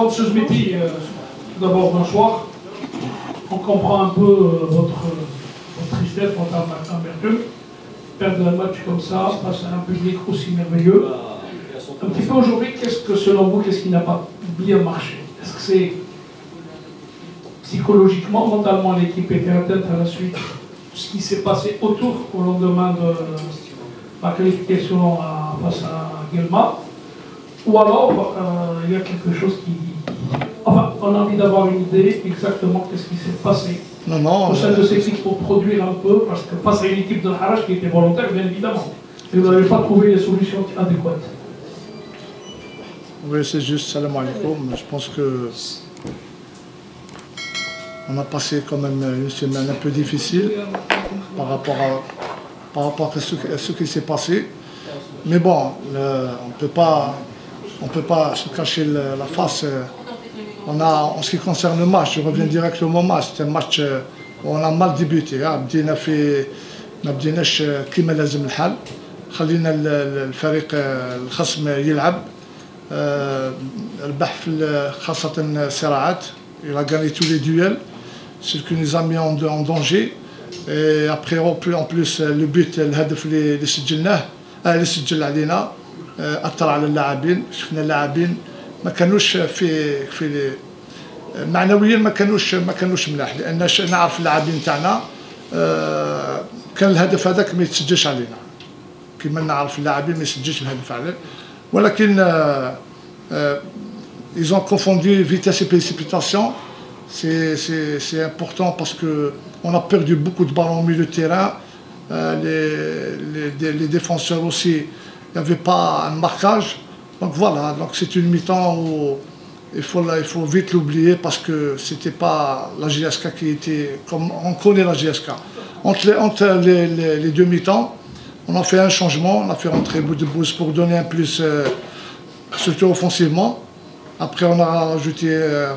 Monsieur Smithy, tout d'abord bonsoir. On comprend un peu votre tristesse, votre amertume. Perdre un match comme ça, face à un public aussi merveilleux. Un petit peu aujourd'hui, qu'est-ce que selon vous, qu'est-ce qui n'a pas bien marché? Est-ce que c'est psychologiquement, mentalement, l'équipe était atteinte à la suite de ce qui s'est passé autour au lendemain de la qualification face à Guelma? Ou alors, il y a quelque chose qui... Enfin, on a envie d'avoir une idée exactement qu'est-ce qui s'est passé au sein de ces équipes pour produire un peu, parce que face à une équipe de Haraj qui était volontaire, bien évidemment, et vous n'avez pas trouvé les solutions adéquates. Oui, c'est juste, salam alaikum. Je pense que on a passé quand même une semaine un peu difficile par rapport à ce qui s'est passé. Mais bon, on ne peut pas se cacher la face. En ce qui concerne le match, je reviens directement au match. C'est un match où on a mal débuté. ما بديناش كيما لازم الحال. خلينا الفريق الخصم يلعب. ربح في خاصة الصراعات. Il a gagné tous les duels. Ce qui nous a mis en danger. Et après, en plus, le but, الهدف اللي سجلناه اللي سجل علينا أثر على اللاعبين. شفنا اللاعبين ما كانوش في معنويا ما كانوش ملاح، لان نعرف اللاعبين تاعنا كان الهدف هذاك ما يتسجلش علينا، كما نعرف اللاعبين ما يسجلش الهدف عليه، ولكن ils ont confondu vitesse et précipitation. C'est important parce que on a perdu beaucoup de ballons au milieu de terrain. Les défenseurs aussi, il n'y avait pas un marquage. Donc voilà, donc c'est une mi-temps où il faut vite l'oublier parce que c'était pas la GSK qui était comme on connaît la GSK. Entre les deux mi-temps, on a fait un changement, on a fait rentrer Boudebouz pour donner un plus, surtout offensivement. Après on a rajouté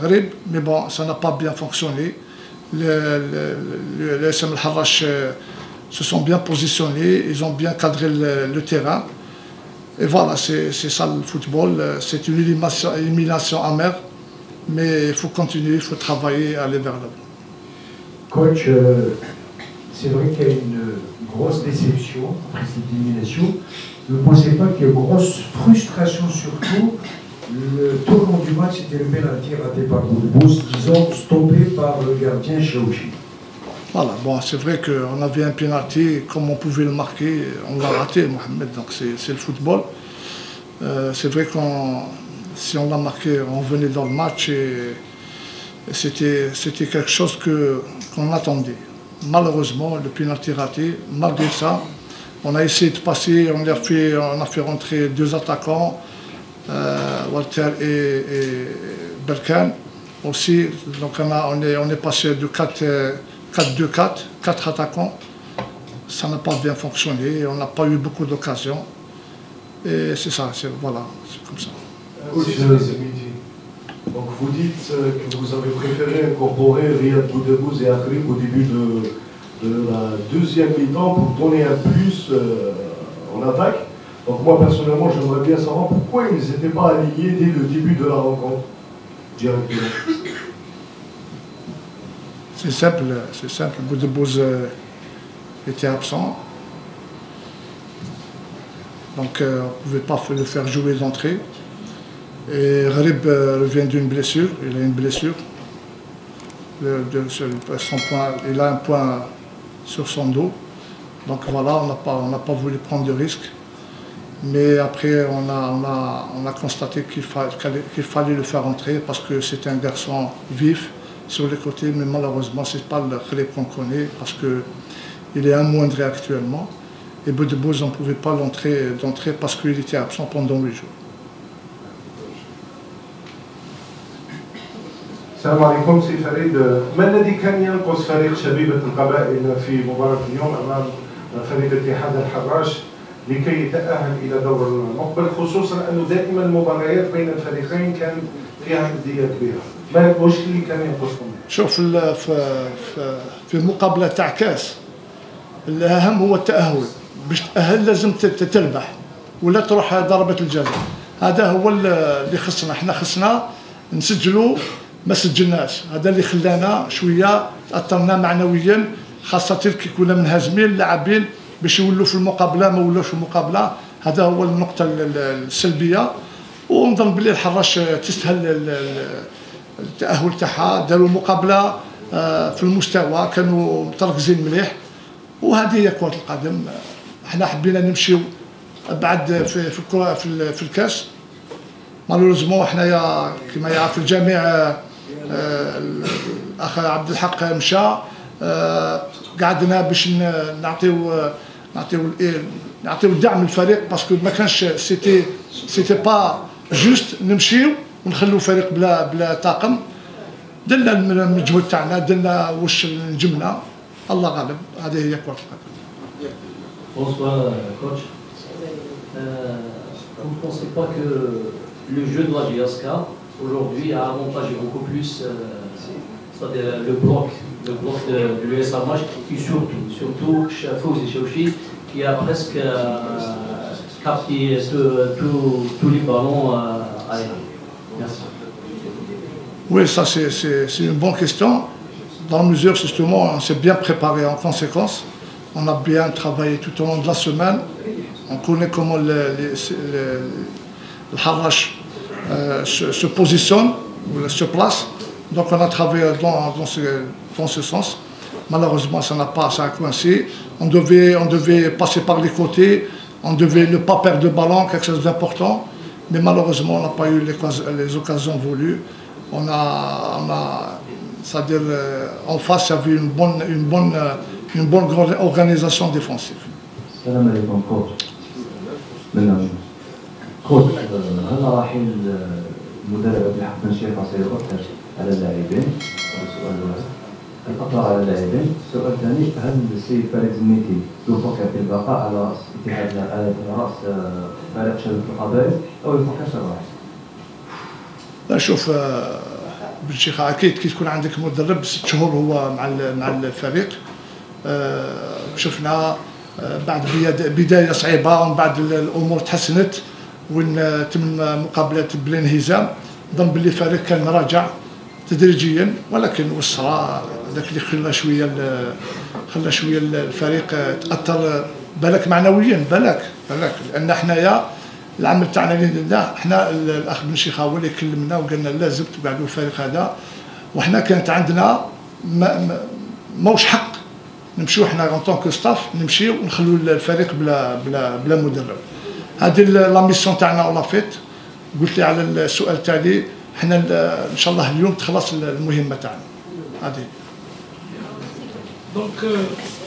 Gharib, mais bon, ça n'a pas bien fonctionné. Les SM El Harrach se sont bien positionnés, ils ont bien cadré le terrain. Et voilà, c'est ça le football, c'est une élimination amère, mais il faut continuer, il faut travailler, aller vers l'avant. Coach, c'est vrai qu'il y a une grosse déception après cette élimination. Ne pensez pas qu'il y a une grosse frustration surtout? Le tournant du match, c'était le pénalty raté par Boudebouz, disons stoppé par le gardien Chaouchi. Voilà, bon, c'est vrai qu'on avait un pénalty, comme on pouvait le marquer, on l'a raté, Mohamed, donc c'est le football. C'est vrai que si on l'a marqué, on venait dans le match et c'était quelque chose qu'on attendait. Malheureusement, le pénalty raté, malgré ça, on a essayé de passer, on a fait rentrer deux attaquants, Walter et Berkan aussi, donc on est passé de 4-2-4, 4 attaquants, ça n'a pas bien fonctionné, on n'a pas eu beaucoup d'occasions. Et c'est ça, voilà, c'est comme ça. Donc vous dites que vous avez préféré incorporer Riyad Boudebouz et Gharib au début de la deuxième mi-temps pour donner un plus en attaque. Donc moi personnellement j'aimerais bien savoir pourquoi ils n'étaient pas alignés dès le début de la rencontre directement. C'est simple, Boudebouz était absent. Donc on ne pouvait pas le faire jouer d'entrée. Et Gharib revient d'une blessure, il a une blessure. Il a un point sur son dos. Donc voilà, on n'a pas voulu prendre de risque. Mais après, on a constaté qu'il fallait le faire entrer parce que c'est un garçon vif sur les côtés, mais malheureusement, ce n'est pas le Gharib qu'on connaît parce qu'il est amoindré actuellement. Et Boudebouz, on ne pouvait pas l'entrer parce qu'il était absent pendant 8 jours. السلام عليكم سي فريد، ما الذي كان ينقص فريق شبيبة القبائل في مباراة اليوم أمام فريق اتحاد الحراش لكي يتأهل إلى دور المقبل، خصوصا أنه دائما المباريات بين الفريقين كان فيها ندية كبيرة، واش اللي كان ينقصكم؟ شوف في مقابلة تاع كاس الأهم هو التأهل، باش تأهل لازم تربح ولا تروح ضربة الجزاء، هذا هو اللي خصنا، احنا خصنا نسجلوا ما سجلناش. هذا اللي خلانا شويه تاثرنا معنويا، خاصه كي كنا منهزمين اللاعبين باش يولوا في المقابله ما ولاوش في المقابله. هذا هو النقطه السلبيه. ونظن بلي الحراش تستاهل التاهل تاعها، داروا مقابله في المستوى، كانوا متركزين مليح. وهذه هي كره القدم. احنا حبينا نمشيو بعد في الكره في الكاس. مالوريزمون حنايا كما يعرف الجميع الاخ عبد الحق مشى، قعدنا باش نعطيو الدعم للفريق، باسكو ما كانش سيتي با جوست نمشيو ونخلو فريق بلا طاقم. درنا المجهود تاعنا، درنا واش نجمنا، الله غالب. هذه هي كره القدم. Bonsoir, coach. Vous ne pensez pas que le jeu de la GSK aujourd'hui a avantagé beaucoup plus c'est-à-dire le bloc de l'US Armage, et surtout Fawzi Chouchi qui a presque capté tous les ballons aériens. Merci. Oui, ça c'est une bonne question. Dans la mesure, justement, on s'est bien préparé en conséquence. On a bien travaillé tout au long de la semaine. On connaît comment le Harash se positionne, ou se place. Donc on a travaillé dans ce sens. Malheureusement, ça a coincé. On devait passer par les côtés. On devait ne pas perdre de ballon, quelque chose d'important. Mais malheureusement, on n'a pas eu les occasions voulues. C'est-à-dire en face, il y avait une bonne organisation défensive. السلام عليكم كوتش. كوتش، هل راحل المدرب عبد الحق بن شيخ سيؤثر على اللاعبين؟ هذا سؤال واحد. الأثر على اللاعبين. السؤال الثاني، هل السيد فريد زنيتي يفكر في البقاء على رأس رأس فريق شباب القبائل أو يفكر شيء واحد؟ لا شوف بن شيخ، أكيد كي تكون عندك مدرب 6 شهور هو مع الفريق. شفنا بعد بداية صعيبة، ومن بعد الأمور تحسنت وين تم مقابلات بلا انهزام. ظن باللي الفريق كان راجع تدريجيا، ولكن والصراحة هذاك اللي خلى شوية الفريق تأثر بالك معنويا، بالك لأن حنايا العمل تاعنا اللي درناه، حنا الأخ بن شيخ هو اللي كلمنا وقالنا لازم تقعدوا الفريق هذا. وحنا كانت عندنا موش حق نمشيو حنا اون طونك ستاف، نمشيو ونخلوا الفريق بلا مدرب. هذه لا ميسيون تاعنا ولا فيت. قلت لي على السؤال التالي، حنا ان شاء الله اليوم تخلص المهمه تاعنا هذه. Donc,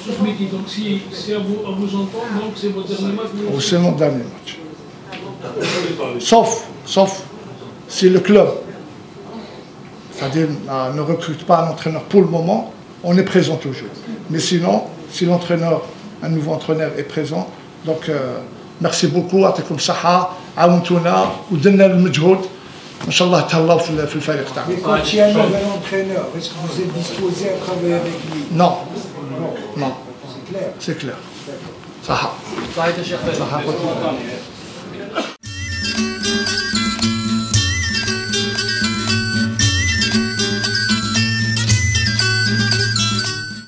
je me dis, donc si à vous entendre, donc c'est votre dernier match. C'est mon dernier match. Sauf si le club, c'est-à-dire ne recrute pas un entraîneur pour le moment, on est présent toujours. Mais sinon, si un nouveau entraîneur est présent, donc merci beaucoup, يعطيكم الصحة، عاونتونا ودنا المجهود، إن شاء الله تهلاو في الفريق تاعنا. Quand il y a un nouvel entraîneur, est-ce que vous êtes disposé à travailler avec lui? Non. C'est clair. C'est clair. صحة. صحيح يا شيخ.